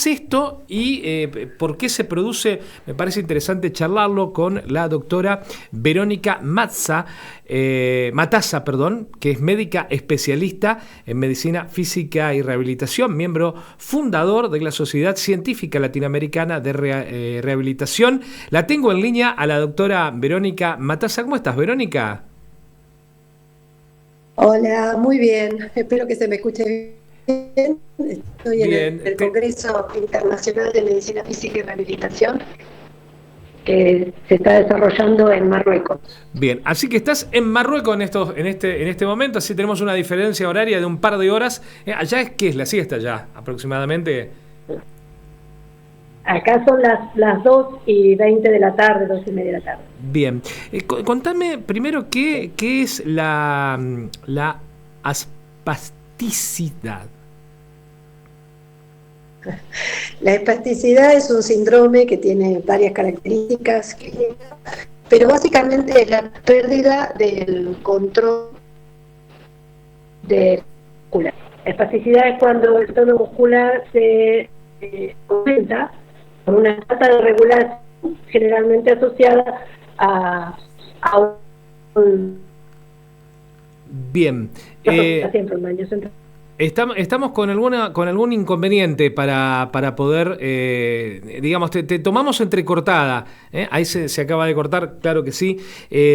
esto y por qué se produce? Me parece interesante charlarlo con la doctora Verónica Matassa, que es médica especialista en medicina física y rehabilitación, miembro fundador de la Sociedad Científica Latinoamericana de Rehabilitación. La tengo en línea a la doctora Verónica Matassa. ¿Cómo estás, Verónica? Hola, muy bien. Espero que se me escuche bien. Estoy Bien, en el Congreso Internacional de Medicina Física y Rehabilitación que se está desarrollando en Marruecos. Bien, así que estás en Marruecos en este momento, así tenemos una diferencia horaria de un par de horas. Allá ¿qué es la siesta ya aproximadamente? Acá son las 2:20 de la tarde, 2:30 de la tarde. Bien, contame primero qué es la aspasticidad. La espasticidad es un síndrome que tiene varias características, pero básicamente es la pérdida del control muscular. La espasticidad es cuando el tono muscular se aumenta con una falta de regulación generalmente asociada a un... Bien. Estamos con algún inconveniente para poder, digamos, te tomamos entrecortada. Ahí se acaba de cortar, claro que sí.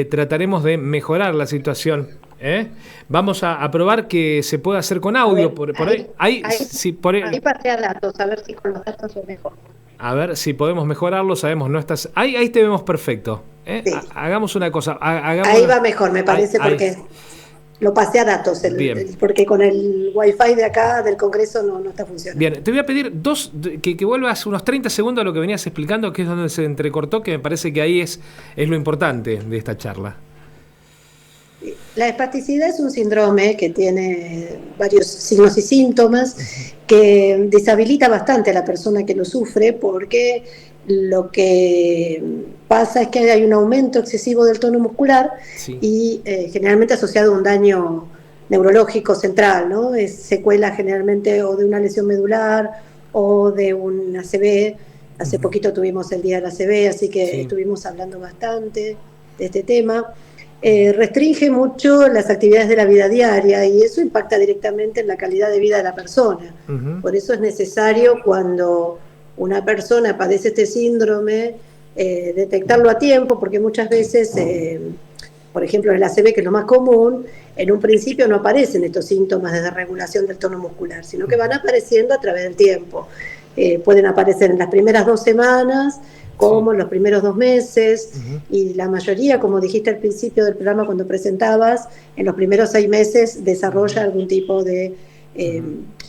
Trataremos de mejorar la situación. Vamos a probar que se pueda hacer con audio. Ver, por ahí. Ahí pasé a datos, a ver si con los datos es mejor. A ver si podemos mejorarlo. Sabemos, no estás. Ahí te vemos perfecto. Sí. Hagamos una cosa. Ahí va mejor, me parece, porque lo pasé a datos, porque con el wifi de acá del Congreso no está funcionando. Bien, te voy a pedir que vuelvas unos 30 segundos a lo que venías explicando, que es donde se entrecortó, que me parece que ahí es lo importante de esta charla. La espasticidad es un síndrome que tiene varios signos y síntomas que deshabilita bastante a la persona que lo sufre, porque lo que pasa es que hay un aumento excesivo del tono muscular, sí, y generalmente asociado a un daño neurológico central, ¿no? Es secuela generalmente o de una lesión medular o de un ACV. Hace poquito tuvimos el día del ACV, así que sí, estuvimos hablando bastante de este tema. Restringe mucho las actividades de la vida diaria y eso impacta directamente en la calidad de vida de la persona. Por eso es necesario, cuando una persona padece este síndrome, detectarlo a tiempo, porque muchas veces, por ejemplo, en el ACV, que es lo más común, en un principio no aparecen estos síntomas de desregulación del tono muscular, sino que van apareciendo a través del tiempo. Pueden aparecer en las primeras 2 semanas, como en los primeros 2 meses, y la mayoría, como dijiste al principio del programa cuando presentabas, en los primeros 6 meses desarrolla algún tipo de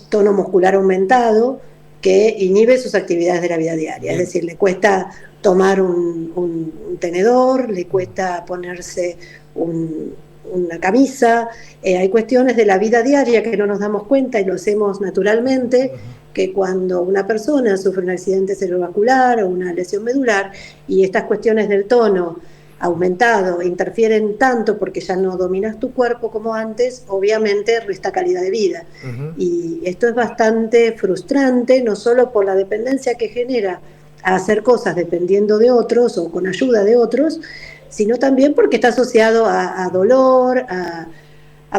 tono muscular aumentado que inhibe sus actividades de la vida diaria. Es decir, le cuesta tomar un tenedor, le cuesta ponerse una camisa. Hay cuestiones de la vida diaria que no nos damos cuenta y lo hacemos naturalmente, que cuando una persona sufre un accidente cerebrovascular o una lesión medular y estas cuestiones del tono aumentado interfieren tanto porque ya no dominas tu cuerpo como antes, obviamente resta calidad de vida. Y esto es bastante frustrante, no solo por la dependencia que genera a hacer cosas dependiendo de otros o con ayuda de otros, sino también porque está asociado a dolor, a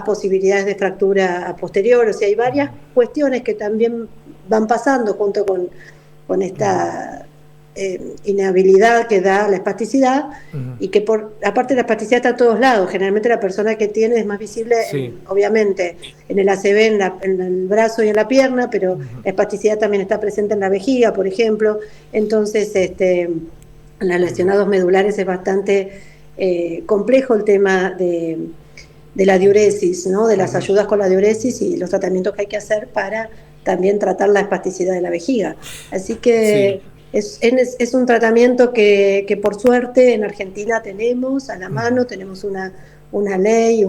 posibilidades de fractura posterior. O sea, hay varias cuestiones que también van pasando junto con esta inhabilidad que da la espasticidad, y que aparte la espasticidad está a todos lados. Generalmente la persona que tiene es más visible, sí, obviamente en el ACV, en el brazo y en la pierna, pero la espasticidad también está presente en la vejiga, por ejemplo. Entonces, en los lesionados medulares es bastante complejo el tema de la diuresis, ¿no? De las ayudas con la diuresis y los tratamientos que hay que hacer para también tratar la espasticidad de la vejiga. Así que sí, es un tratamiento que por suerte en Argentina tenemos a la mano. Tenemos una ley,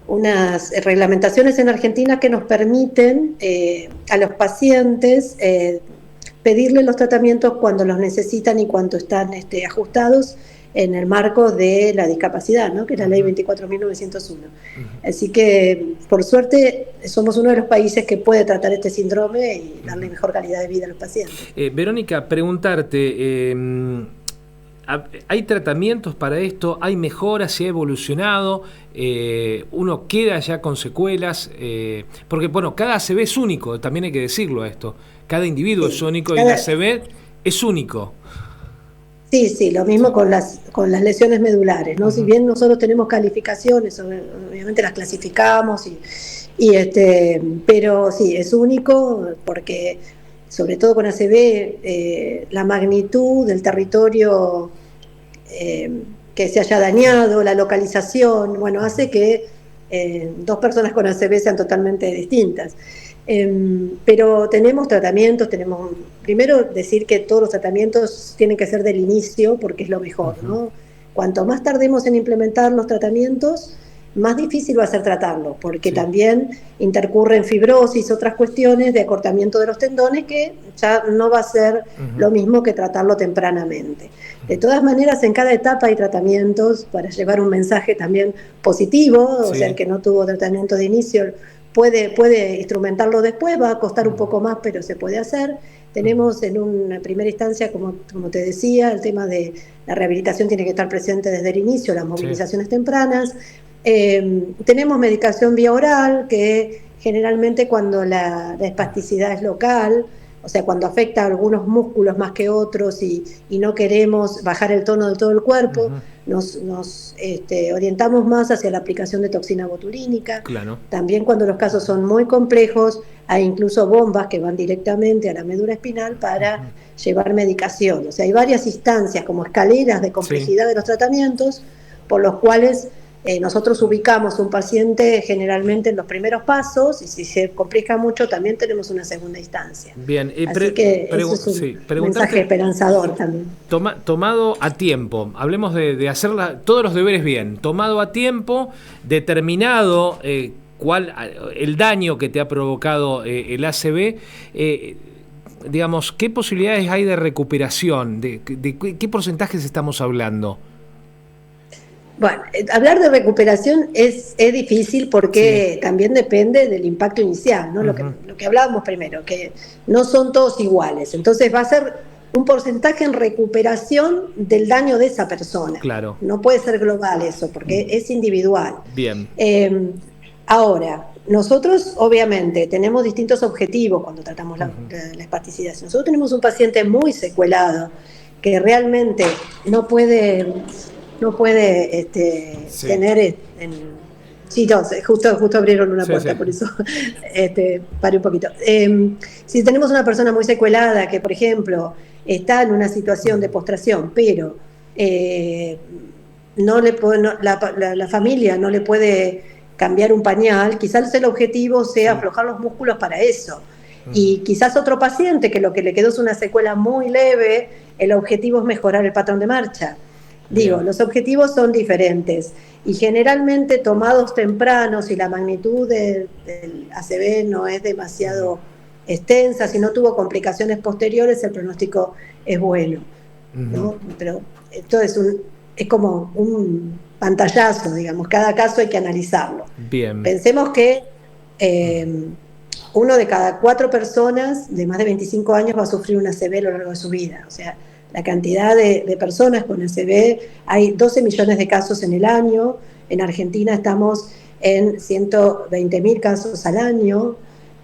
unas reglamentaciones en Argentina que nos permiten a los pacientes pedirle los tratamientos cuando los necesitan y cuando están ajustados en el marco de la discapacidad, ¿no? Que es la ley 24.901. Así que, por suerte, somos uno de los países que puede tratar este síndrome y darle mejor calidad de vida a los pacientes. Verónica, preguntarte, ¿hay tratamientos para esto? ¿Hay mejoras? ¿Se ha evolucionado? ¿Uno queda ya con secuelas? Porque, bueno, cada ACV es único, también hay que decirlo esto. Cada individuo es único y el ACV es único. Sí, lo mismo con las lesiones medulares, ¿no? Si bien nosotros tenemos calificaciones, obviamente las clasificamos, pero sí, es único porque, sobre todo con ACV, la magnitud del territorio que se haya dañado, la localización, bueno, hace que dos personas con ACV sean totalmente distintas. Pero tenemos tratamientos, primero decir que todos los tratamientos tienen que ser del inicio porque es lo mejor, ¿no? Cuanto más tardemos en implementar los tratamientos, más difícil va a ser tratarlos, porque también intercurren fibrosis, otras cuestiones de acortamiento de los tendones que ya no va a ser lo mismo que tratarlo tempranamente. De todas maneras, en cada etapa hay tratamientos para llevar un mensaje también positivo, o sea, el que no tuvo tratamiento de inicio puede instrumentarlo después, va a costar un poco más, pero se puede hacer. Tenemos en una primera instancia, como te decía, el tema de la rehabilitación tiene que estar presente desde el inicio, las movilizaciones tempranas. Tenemos medicación vía oral, que generalmente cuando la espasticidad es local, o sea, cuando afecta a algunos músculos más que otros y no queremos bajar el tono de todo el cuerpo, nos orientamos más hacia la aplicación de toxina botulínica. Claro. También cuando los casos son muy complejos, hay incluso bombas que van directamente a la médula espinal para llevar medicación. O sea, hay varias instancias como escaleras de complejidad de los tratamientos por los cuales nosotros ubicamos un paciente generalmente en los primeros pasos y si se complica mucho también tenemos una segunda instancia. Bien, así que eso es un mensaje esperanzador también. Tomado a tiempo, hablemos de hacer todos los deberes bien, tomado a tiempo, determinado el daño que te ha provocado el ACV, digamos, ¿qué posibilidades hay de recuperación? ¿De qué porcentajes estamos hablando? Bueno, hablar de recuperación es difícil porque también depende del impacto inicial, ¿no? Lo que hablábamos primero, que no son todos iguales. Entonces va a ser un porcentaje en recuperación del daño de esa persona. Claro. No puede ser global eso, porque es individual. Bien. Ahora, nosotros obviamente tenemos distintos objetivos cuando tratamos la espasticidad. Si nosotros tenemos un paciente muy secuelado, que realmente no puede tener justo abrieron una puerta, por eso paré un poquito. Si tenemos una persona muy secuelada que, por ejemplo, está en una situación de postración, pero la familia no le puede cambiar un pañal, quizás el objetivo sea aflojar los músculos para eso. Y quizás otro paciente que lo que le quedó es una secuela muy leve, el objetivo es mejorar el patrón de marcha. Los objetivos son diferentes y generalmente tomados tempranos y la magnitud del ACV no es demasiado extensa, si no tuvo complicaciones posteriores, el pronóstico es bueno, ¿no? Pero esto es como un pantallazo, digamos, cada caso hay que analizarlo. Bien. Pensemos que uno de cada 4 personas de más de 25 años va a sufrir un ACV a lo largo de su vida, o sea, la cantidad de personas con ACV, hay 12 millones de casos en el año, en Argentina estamos en 120.000 casos al año,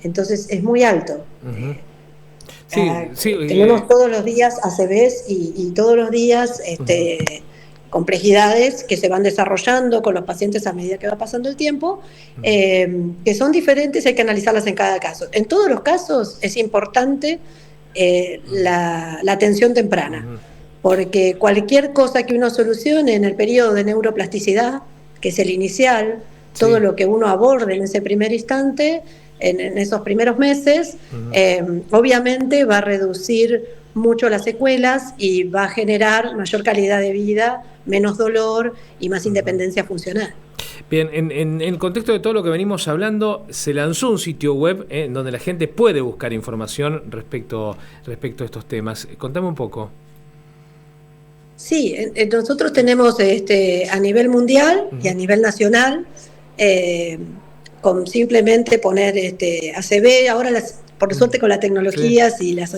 entonces es muy alto. Tenemos todos los días ACVs y todos los días complejidades que se van desarrollando con los pacientes a medida que va pasando el tiempo, que son diferentes y hay que analizarlas en cada caso. En todos los casos es importante la atención temprana, porque cualquier cosa que uno solucione en el periodo de neuroplasticidad, que es el inicial, todo lo que uno aborde en ese primer instante, en esos primeros meses, obviamente va a reducir mucho las secuelas y va a generar mayor calidad de vida, menos dolor y más independencia funcional. Bien, en el contexto de todo lo que venimos hablando, se lanzó un sitio web donde la gente puede buscar información respecto a estos temas. Contame un poco. Sí, nosotros tenemos a nivel mundial y a nivel nacional, eh, con simplemente poner ACV, ahora por suerte con las Sí. tecnologías y las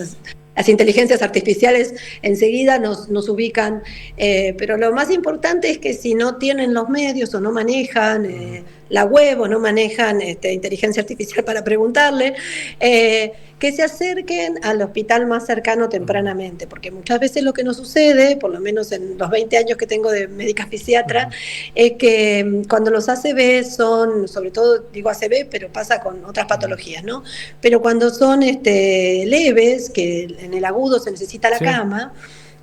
inteligencias artificiales enseguida nos ubican, pero lo más importante es que si no tienen los medios o no manejan la web o no manejan inteligencia artificial para preguntarle, que se acerquen al hospital más cercano tempranamente, porque muchas veces lo que nos sucede, por lo menos en los 20 años que tengo de médica fisiatra, es que cuando los ACV son, sobre todo digo ACV, pero pasa con otras patologías, ¿no? Pero cuando son leves, que en el agudo se necesita la Sí. cama,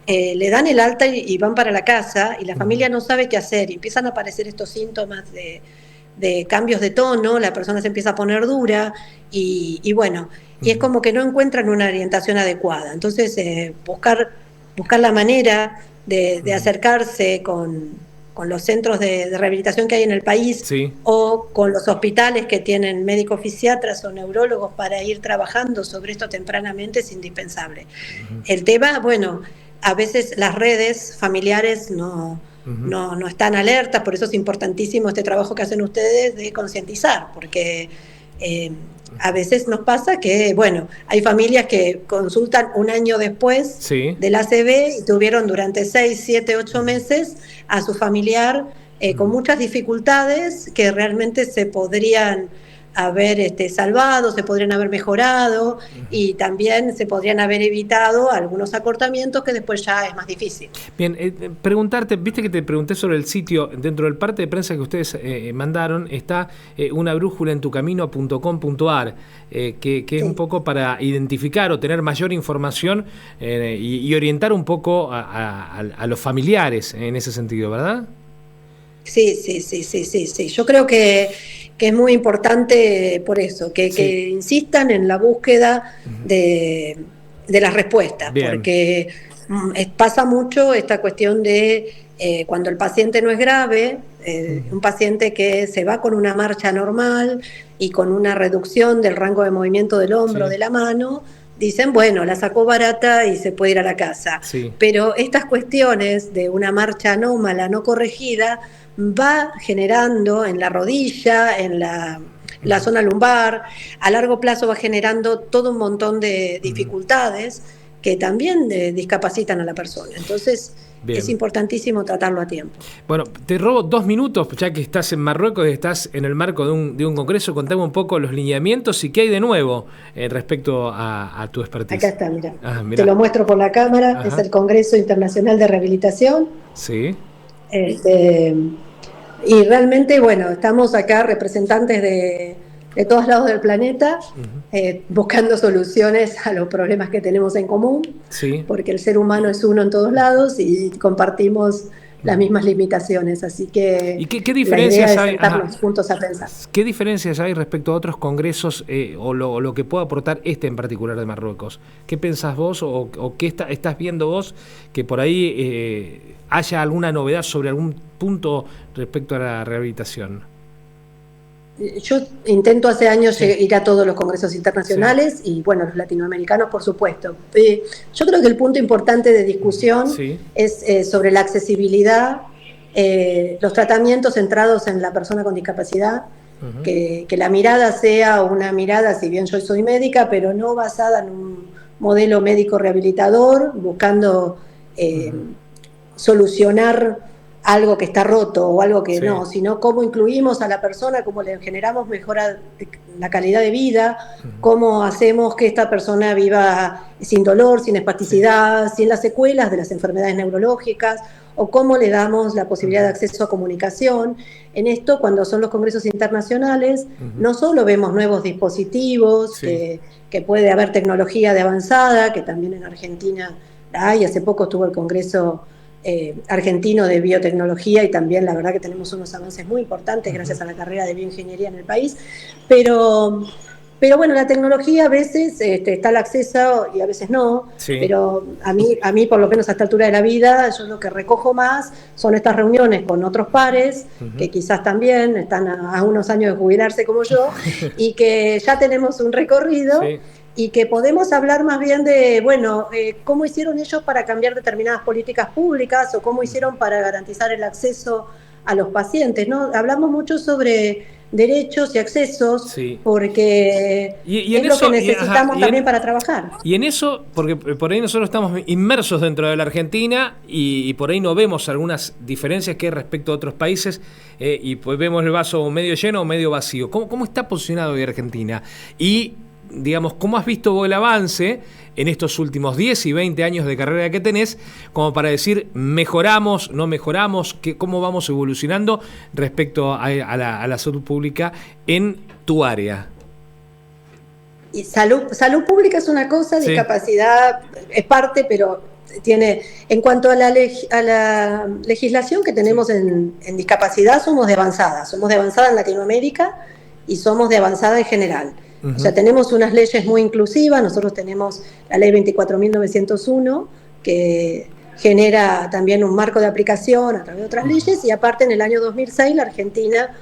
le dan el alta y van para la casa y la familia no sabe qué hacer y empiezan a aparecer estos síntomas de cambios de tono, la persona se empieza a poner dura y bueno, y es como que no encuentran una orientación adecuada. Entonces, buscar la manera de acercarse con los centros de rehabilitación que hay en el país Sí. o con los hospitales que tienen médicos fisiatras o neurólogos para ir trabajando sobre esto tempranamente es indispensable. El tema, bueno, a veces las redes familiares no están alertas, por eso es importantísimo este trabajo que hacen ustedes de concientizar, porque a veces nos pasa que, bueno, hay familias que consultan un año después Sí. del ACV y tuvieron durante 6, 7, 8 meses a su familiar con muchas dificultades que realmente se podrían haber salvado, se podrían haber mejorado y también se podrían haber evitado algunos acortamientos que después ya es más difícil. Bien, preguntarte, viste que te pregunté sobre el sitio, dentro del parte de prensa que ustedes mandaron, está unabrújulaentucamino.com.ar, que es un Sí. poco para identificar o tener mayor información y orientar un poco a los familiares en ese sentido, ¿verdad? Sí, sí, sí, sí, sí, sí. Yo creo que es muy importante por eso, Sí. que insistan en la búsqueda de las respuestas, Bien. porque pasa mucho esta cuestión de cuando el paciente no es grave, un paciente que se va con una marcha normal y con una reducción del rango de movimiento del hombro, Sí. de la mano, dicen, bueno, la sacó barata y se puede ir a la casa. Sí. Pero estas cuestiones de una marcha anómala, no corregida, va generando en la rodilla, en la zona lumbar, a largo plazo va generando todo un montón de dificultades que también discapacitan a la persona. Entonces, es Bien. importantísimo tratarlo a tiempo. Bueno, te robo 2 minutos, ya que estás en Marruecos, estás en el marco de un congreso. Contame un poco los lineamientos y qué hay de nuevo respecto a tu Acá expertise. está, mira. Ah, Te mirá. lo muestro por la cámara, es Ajá. el Congreso Internacional de Rehabilitación. Sí. Este, y realmente, bueno, estamos acá representantes de todos lados del planeta, buscando soluciones a los problemas que tenemos en común, Sí. porque el ser humano es uno en todos lados y compartimos las mismas limitaciones. Así que ¿Y qué la idea diferencias es hay? Ajá. sentarnos juntos a pensar. ¿Qué diferencias hay respecto a otros congresos o lo que pueda aportar este en particular de Marruecos? ¿Qué pensás vos o qué estás viendo vos que por ahí haya alguna novedad sobre algún punto respecto a la rehabilitación? Yo intento hace años Sí. ir a todos los congresos Sí. internacionales y bueno, los latinoamericanos por supuesto. Yo creo que el punto importante de discusión Sí. es sobre la accesibilidad, los tratamientos centrados en la persona con discapacidad, que la mirada sea una mirada, si bien yo soy médica, pero no basada en un modelo médico rehabilitador, buscando solucionar algo que está roto o algo que Sí. no, sino cómo incluimos a la persona, cómo le generamos mejora la calidad de vida, cómo hacemos que esta persona viva sin dolor, sin Sí. espasticidad, sin las secuelas de las enfermedades neurológicas, o cómo le damos la posibilidad de acceso a comunicación. En esto, cuando son los congresos internacionales, no solo vemos nuevos dispositivos, Sí. que puede haber tecnología de avanzada, que también en Argentina la hay, hace poco estuvo el Congreso argentino de biotecnología y también la verdad que tenemos unos avances muy importantes gracias a la carrera de bioingeniería en el país, pero bueno, la tecnología a veces está al acceso y a veces no, Sí. pero a mí por lo menos a esta altura de la vida, yo lo que recojo más son estas reuniones con otros pares, que quizás también están a unos años de jubilarse como yo, y que ya tenemos un recorrido, Sí. y que podemos hablar más bien de, bueno, cómo hicieron ellos para cambiar determinadas políticas públicas o cómo hicieron para garantizar el acceso a los pacientes, ¿no? Hablamos mucho sobre derechos y accesos, Sí. porque Y es en lo eso, que necesitamos también para trabajar. y en eso, porque por ahí nosotros estamos inmersos dentro de la Argentina y por ahí no vemos algunas diferencias que hay respecto a otros países, y pues vemos el vaso medio lleno o medio vacío. ¿Cómo está posicionado hoy Argentina? Y, digamos, ¿cómo has visto vos el avance en estos últimos 10 y 20 años de carrera que tenés, como para decir, mejoramos, no mejoramos, cómo vamos evolucionando respecto a la salud pública en tu área? Y salud pública es una cosa, Sí. discapacidad es parte, pero tiene, en cuanto a la legislación que tenemos en discapacidad, somos de avanzada en Latinoamérica y somos de avanzada en general. O sea, tenemos unas leyes muy inclusivas. Nosotros tenemos la ley 24.901, que genera también un marco de aplicación a través de otras leyes, y aparte en el año 2006 la Argentina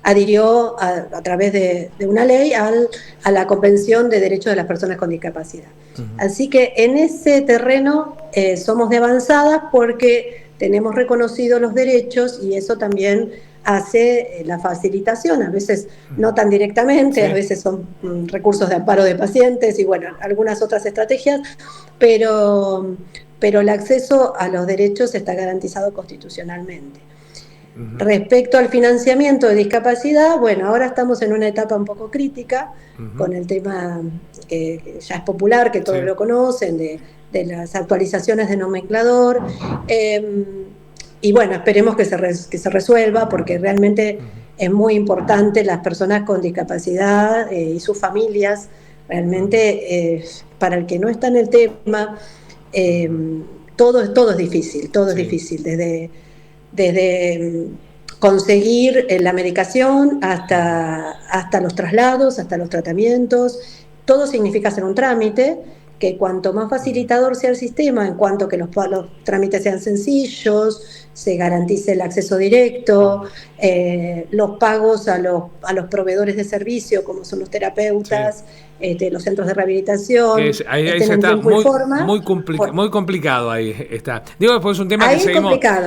adhirió a través de una ley a la Convención de Derechos de las Personas con Discapacidad. Así que en ese terreno somos de avanzada porque tenemos reconocidos los derechos, y eso también hace la facilitación, a veces no tan directamente, sí, a veces son recursos de amparo de pacientes y bueno, algunas otras estrategias, pero el acceso a los derechos está garantizado constitucionalmente. Respecto al financiamiento de discapacidad, bueno, ahora estamos en una etapa un poco crítica con el tema que ya es popular, que todos lo conocen, de las actualizaciones de nomenclador. Y bueno, esperemos que se resuelva, porque realmente es muy importante las personas con discapacidad y sus familias. Realmente, para el que no está en el tema, todo es difícil, es difícil, desde conseguir la medicación hasta los traslados, hasta los tratamientos. Todo significa hacer un trámite, que cuanto más facilitador sea el sistema, en cuanto que los trámites sean sencillos, se garantice el acceso directo, los pagos a los proveedores de servicio, como son los terapeutas, los centros de rehabilitación, ahí estén se en está tiempo y forma. Muy complicado ahí está. Digo, después es un tema ahí que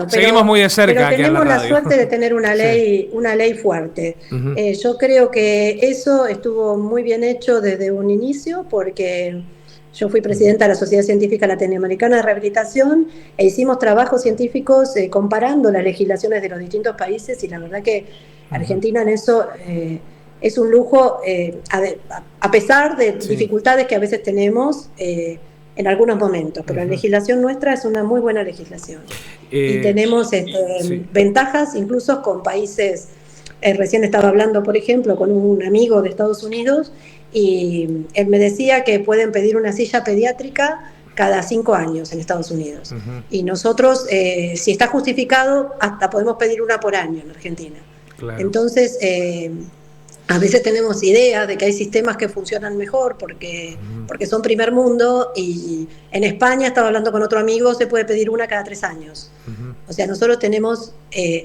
seguimos muy de cerca. Pero tenemos la suerte de tener una ley fuerte. Yo creo que eso estuvo muy bien hecho desde un inicio, porque yo fui presidenta de la Sociedad Científica Latinoamericana de Rehabilitación e hicimos trabajos científicos comparando las legislaciones de los distintos países, y la verdad que Argentina en eso es un lujo, a pesar de dificultades que a veces tenemos en algunos momentos, pero la legislación nuestra es una muy buena legislación. Y tenemos ventajas incluso con países. Recién estaba hablando, por ejemplo, con un amigo de Estados Unidos, y él me decía que pueden pedir una silla pediátrica cada 5 años en Estados Unidos. Y nosotros, si está justificado, hasta podemos pedir una por año en Argentina. Claro. Entonces, a veces tenemos ideas de que hay sistemas que funcionan mejor porque son primer mundo, y en España, estaba hablando con otro amigo, se puede pedir una cada 3 años. O sea, nosotros tenemos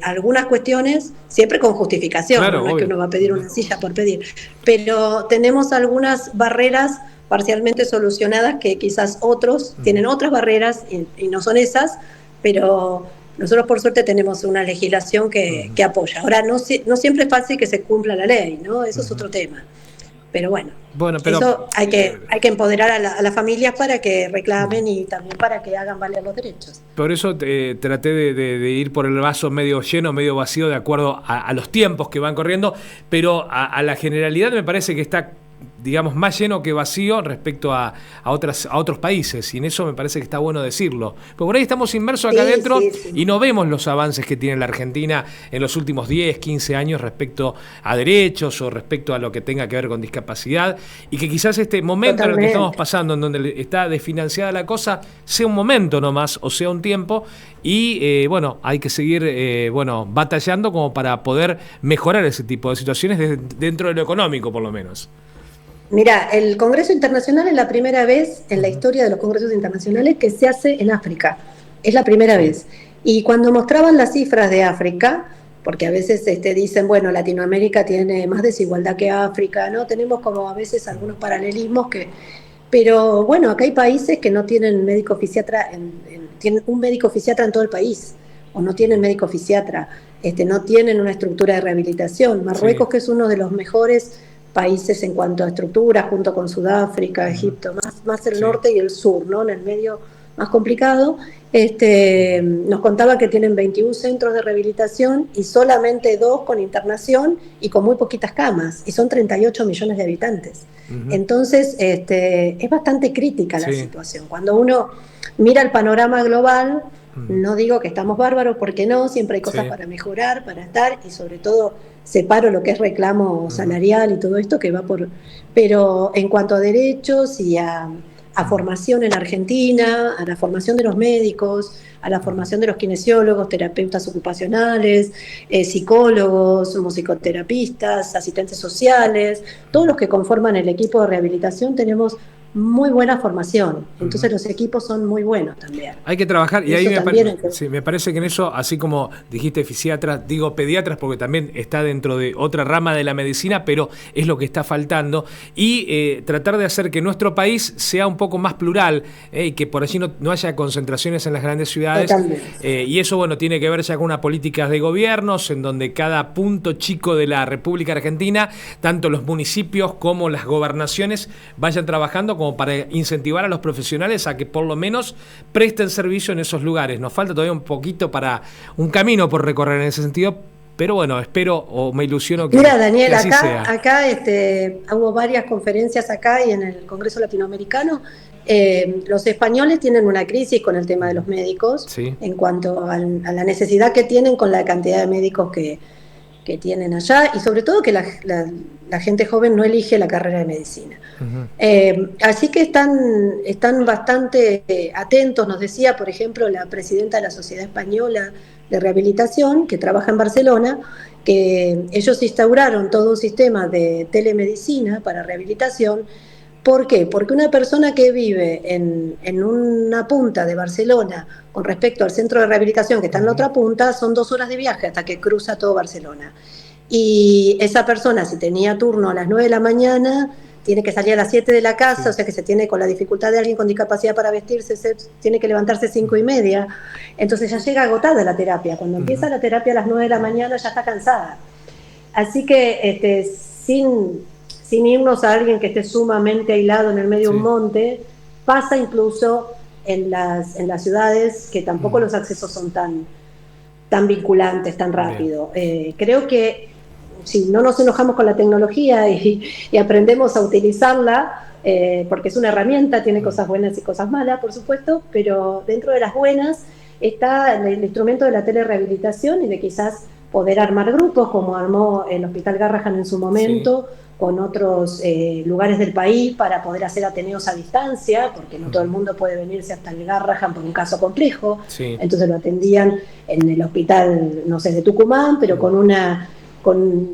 algunas cuestiones, siempre con justificación, claro, no es que uno va a pedir una silla por pedir, pero tenemos algunas barreras parcialmente solucionadas que quizás otros tienen otras barreras y no son esas, pero nosotros por suerte tenemos una legislación que apoya. Ahora, no siempre es fácil que se cumpla la ley, ¿no? Eso es otro tema. Pero bueno, eso hay que empoderar a las familias para que reclamen y también para que hagan valer los derechos. Por eso traté de ir por el vaso medio lleno, medio vacío, de acuerdo a los tiempos que van corriendo, pero a la generalidad me parece que está, digamos, más lleno que vacío respecto a otros países, y en eso me parece que está bueno decirlo. Porque por ahí estamos inmersos acá adentro y no vemos los avances que tiene la Argentina en los últimos 10, 15 años respecto a derechos o respecto a lo que tenga que ver con discapacidad, y que quizás este momento en el que estamos pasando, en donde está desfinanciada la cosa, sea un momento nomás, o sea un tiempo, y bueno, hay que seguir batallando como para poder mejorar ese tipo de situaciones dentro de lo económico, por lo menos. Mira, el Congreso Internacional es la primera vez en la historia de los congresos internacionales que se hace en África. Es la primera vez. Y cuando mostraban las cifras de África, porque a veces dicen, bueno, Latinoamérica tiene más desigualdad que África, ¿no? Tenemos como a veces algunos paralelismos pero bueno, acá hay países que no tienen médico fisiatra, tienen un médico fisiatra en todo el país, o no tienen médico fisiatra, no tienen una estructura de rehabilitación. Marruecos, Sí. que es uno de los mejores países en cuanto a estructura, junto con Sudáfrica, Egipto, más el Sí. norte y el sur, ¿no? En el medio más complicado, nos contaba que tienen 21 centros de rehabilitación y solamente 2 con internación y con muy poquitas camas, y son 38 millones de habitantes. Ujú. Entonces, es bastante crítica la Sí. situación. Cuando uno mira el panorama global, Ujú. no digo que estamos bárbaros, porque no, siempre hay cosas Sí. para mejorar, para estar, y sobre todo separo lo que es reclamo Ujú. salarial y todo esto que va por... Pero en cuanto a derechos y a Ujú. formación en Argentina, a la formación de los médicos, a la Ujú. formación de los kinesiólogos, terapeutas ocupacionales, psicólogos, musicoterapistas, asistentes sociales, todos los que conforman el equipo de rehabilitación tenemos muy buena formación. Ujú. Entonces los equipos son muy buenos también. Hay que trabajar y ahí Eso también hay que... sí, me parece que en eso, así como dijiste fisiatras, digo pediatras porque también está dentro de otra rama de la medicina, pero es lo que está faltando, y tratar de hacer que nuestro país sea un poco más plural, y que por allí no haya concentraciones en las grandes ciudades, Totalmente. y eso, bueno, tiene que ver ya con una política de gobiernos en donde cada punto chico de la República Argentina, tanto los municipios como las gobernaciones, vayan trabajando como para incentivar a los profesionales a que por lo menos presten servicio en esos lugares. Nos falta todavía un poquito para un camino por recorrer en ese sentido, pero bueno, espero o me ilusiono Mira, que Daniel, así sea. acá hubo varias conferencias acá y en el Congreso Latinoamericano. Los españoles tienen una crisis con el tema de los médicos Sí. en cuanto a la necesidad que tienen con la cantidad de médicos que tienen allá, y sobre todo que la gente joven no elige la carrera de medicina. Uh-huh. Así que están bastante atentos. Nos decía, por ejemplo, la presidenta de la Sociedad Española de Rehabilitación, que trabaja en Barcelona, que ellos instauraron todo un sistema de telemedicina para rehabilitación. ¿Por qué? Porque una persona que vive en una punta de Barcelona con respecto al centro de rehabilitación que está en la Uh-huh. otra punta, son 2 horas de viaje hasta que cruza todo Barcelona. Y esa persona, si tenía turno a las 9 de la mañana, tiene que salir a las 7 de la casa, o Sí. sea que se tiene, con la dificultad de alguien con discapacidad para vestirse, tiene que levantarse 5:30. Entonces ya llega agotada la terapia. Cuando Uh-huh. empieza la terapia a las 9 de la mañana ya está cansada. Así que sin irnos a alguien que esté sumamente aislado en el medio de un Sí. monte, pasa incluso en las ciudades, que tampoco Uh-huh. los accesos son tan vinculantes, tan Bien. rápido. Creo que si no nos enojamos con la tecnología y aprendemos a utilizarla, porque es una herramienta, tiene cosas buenas y cosas malas, por supuesto, pero dentro de las buenas está el instrumento de la telerehabilitación y de quizás poder armar grupos, como armó el Hospital Garrahan en su Sí. momento, con otros lugares del país, para poder hacer ateneos a distancia, porque no todo el mundo puede venirse hasta el Garrahan por un caso complejo. Sí. Entonces lo atendían en el hospital, no sé, de Tucumán, pero con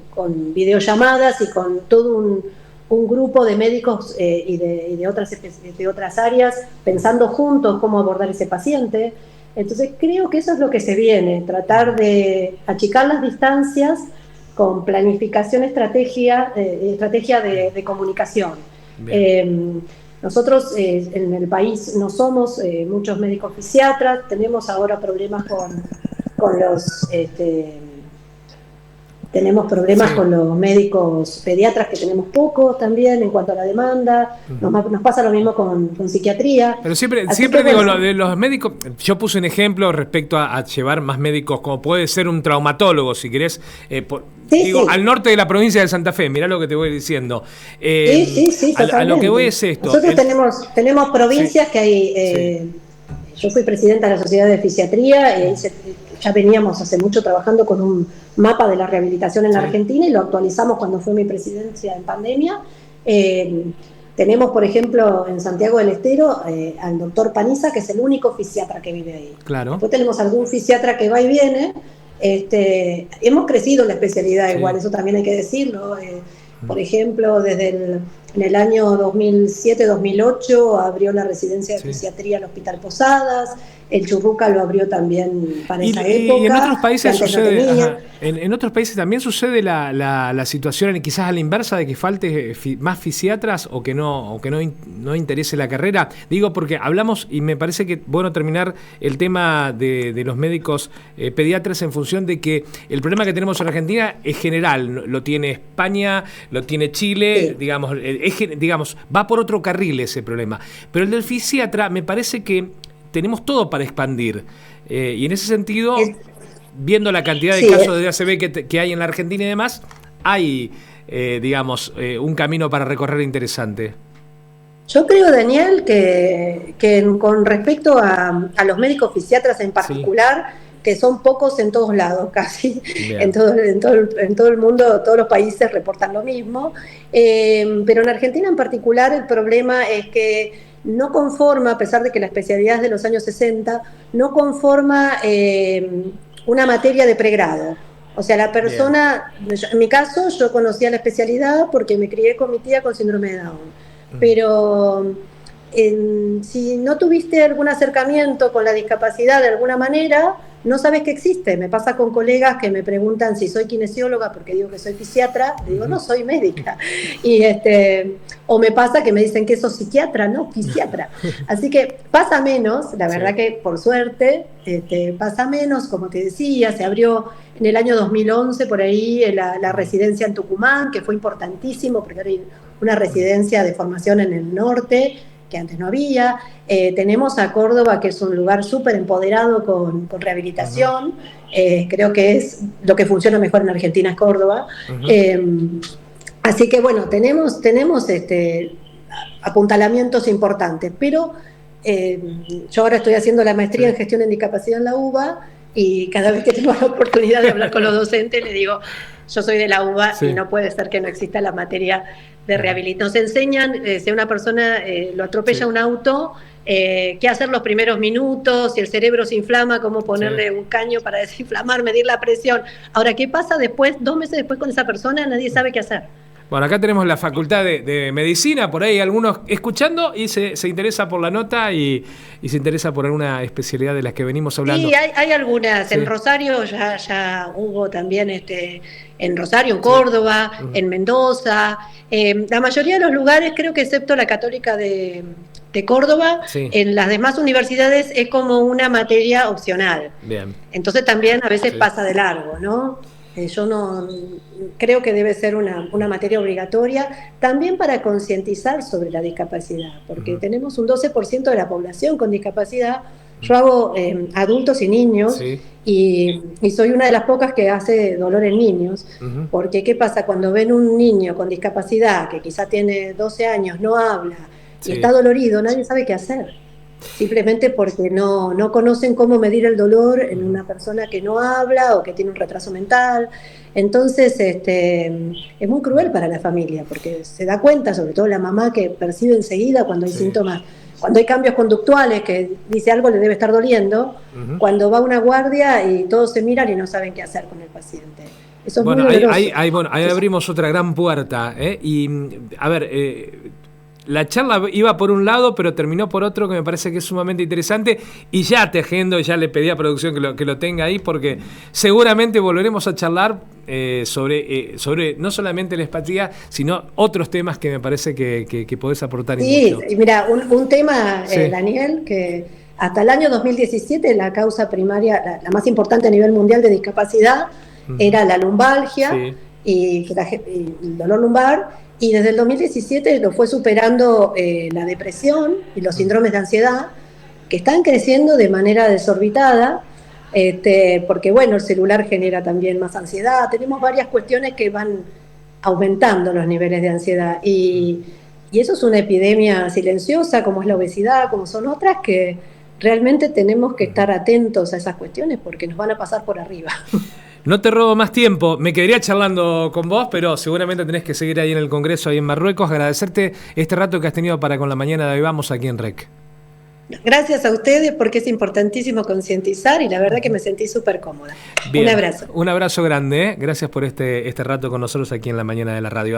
videollamadas y con todo un grupo de médicos y de otras áreas, pensando juntos cómo abordar ese paciente. Entonces creo que eso es lo que se viene, tratar de achicar las distancias con planificación, estrategia de comunicación. Bien. Nosotros en el país no somos muchos médicos fisiatras, tenemos ahora problemas con los... tenemos problemas Sí. con los médicos pediatras, que tenemos pocos también en cuanto a la demanda. Uh-huh. Nos pasa lo mismo con psiquiatría. Pero siempre Así que, digo, bueno, lo de los médicos, yo puse un ejemplo respecto a llevar más médicos, como puede ser un traumatólogo, si querés, sí, digo, sí. al norte de la provincia de Santa Fe, mirá lo que te voy diciendo. Sí, A lo que voy totalmente. es esto. Nosotros tenemos Sí, provincias que hay... sí, yo fui presidenta de la Sociedad de Fisiatría y ya veníamos hace mucho trabajando con un mapa de la rehabilitación en la sí. Argentina, y lo actualizamos cuando fue mi presidencia en pandemia. Tenemos, por ejemplo, en Santiago del Estero al doctor Paniza, que es el único fisiatra que vive ahí. Claro. Después tenemos algún fisiatra que va y viene. Hemos crecido en la especialidad, Sí. igual, eso también hay que decirlo. Por ejemplo, desde en el año 2007-2008 abrió la residencia de fisiatría al Hospital Posadas, el Churruca lo abrió también para esa época. Y en otros países sucede, no en otros países también sucede la situación quizás a la inversa de que falte más fisiatras o que no interese la carrera. Digo porque hablamos y me parece que bueno terminar el tema de los médicos pediatras en función de que el problema que tenemos en Argentina es general, lo tiene España, lo tiene Chile, sí. digamos, va por otro carril ese problema. Pero el del fisiatra me parece que tenemos todo para expandir. Y en ese sentido, viendo la cantidad de casos de ACV que hay en la Argentina y demás, hay, un camino para recorrer interesante. Yo creo, Daniel, que con respecto a los médicos fisiatras en particular, sí, que son pocos en todos lados casi, en todo el mundo, todos los países reportan lo mismo, pero en Argentina en particular el problema es que no conforma, a pesar de que la especialidad es de los años 60, no conforma una materia de pregrado. O sea, la persona, en mi caso, yo conocía la especialidad porque me crié con mi tía con síndrome de Down. Pero si no tuviste algún acercamiento con la discapacidad de alguna manera, no sabes que existe. Me pasa con colegas que me preguntan si soy kinesióloga porque digo que soy fisiatra, le digo no, soy médica. Y o me pasa que me dicen que sos psiquiatra, no, fisiatra. Así que pasa menos, la verdad que por suerte pasa menos, como te decía, se abrió en el año 2011 por ahí la residencia en Tucumán, que fue importantísimo porque era una residencia de formación en el norte, que antes no había. Tenemos a Córdoba, que es un lugar súper empoderado con rehabilitación. Creo que es lo que funciona mejor en Argentina, es Córdoba. Así que bueno, tenemos apuntalamientos importantes, pero yo ahora estoy haciendo la maestría en gestión en discapacidad en la UBA y cada vez que tengo la oportunidad de hablar con los docentes les digo, yo soy de la UBA y no puede ser que no exista la materia de rehabilitación. Nos enseñan, si a una persona lo atropella un auto, qué hacer los primeros minutos, si el cerebro se inflama, cómo ponerle un caño para desinflamar, medir la presión. Ahora, ¿qué pasa después, 2 meses después con esa persona? Nadie sabe qué hacer. Bueno, acá tenemos la Facultad de Medicina, por ahí algunos escuchando y se interesa por la nota y se interesa por alguna especialidad de las que venimos hablando. Sí, hay algunas. Sí. En Rosario ya hubo también, en Rosario, en Córdoba, en Mendoza. La mayoría de los lugares, creo que excepto la Católica de Córdoba, en las demás universidades es como una materia opcional. Bien. Entonces también a veces pasa de largo, ¿no? Yo no creo que debe ser una materia obligatoria también para concientizar sobre la discapacidad, porque tenemos un 12% de la población con discapacidad. Yo hago adultos y niños y soy una de las pocas que hace dolor en niños, porque ¿qué pasa? Cuando ven un niño con discapacidad que quizá tiene 12 años, no habla y está dolorido, nadie sabe qué hacer. Simplemente porque no conocen cómo medir el dolor en una persona que no habla o que tiene un retraso mental. Entonces es muy cruel para la familia porque se da cuenta, sobre todo la mamá, que percibe enseguida cuando hay síntomas, cuando hay cambios conductuales, que dice algo le debe estar doliendo, cuando va a una guardia y todos se miran y no saben qué hacer con el paciente. Eso es muy doloroso. Ahí abrimos otra gran puerta. Y a ver, la charla iba por un lado, pero terminó por otro que me parece que es sumamente interesante. Y ya te agendo, ya le pedí a producción que lo tenga ahí, porque seguramente volveremos a charlar sobre no solamente la empatía, sino otros temas que me parece que podés aportar. Sí, mira, un tema, Daniel, que hasta el año 2017 la causa primaria, la más importante a nivel mundial de discapacidad, era la lumbalgia y el dolor lumbar. Y desde el 2017 lo fue superando la depresión y los síndromes de ansiedad, que están creciendo de manera desorbitada, porque bueno, el celular genera también más ansiedad. Tenemos varias cuestiones que van aumentando los niveles de ansiedad. Y eso es una epidemia silenciosa, como es la obesidad, como son otras, que realmente tenemos que estar atentos a esas cuestiones porque nos van a pasar por arriba. No te robo más tiempo, me quedaría charlando con vos, pero seguramente tenés que seguir ahí en el Congreso, ahí en Marruecos. Agradecerte este rato que has tenido para con la mañana de hoy vamos aquí en REC. Gracias a ustedes porque es importantísimo concientizar y la verdad que me sentí súper cómoda. Bien, un abrazo. Un abrazo grande, ¿eh? Gracias por este rato con nosotros aquí en la mañana de la radio.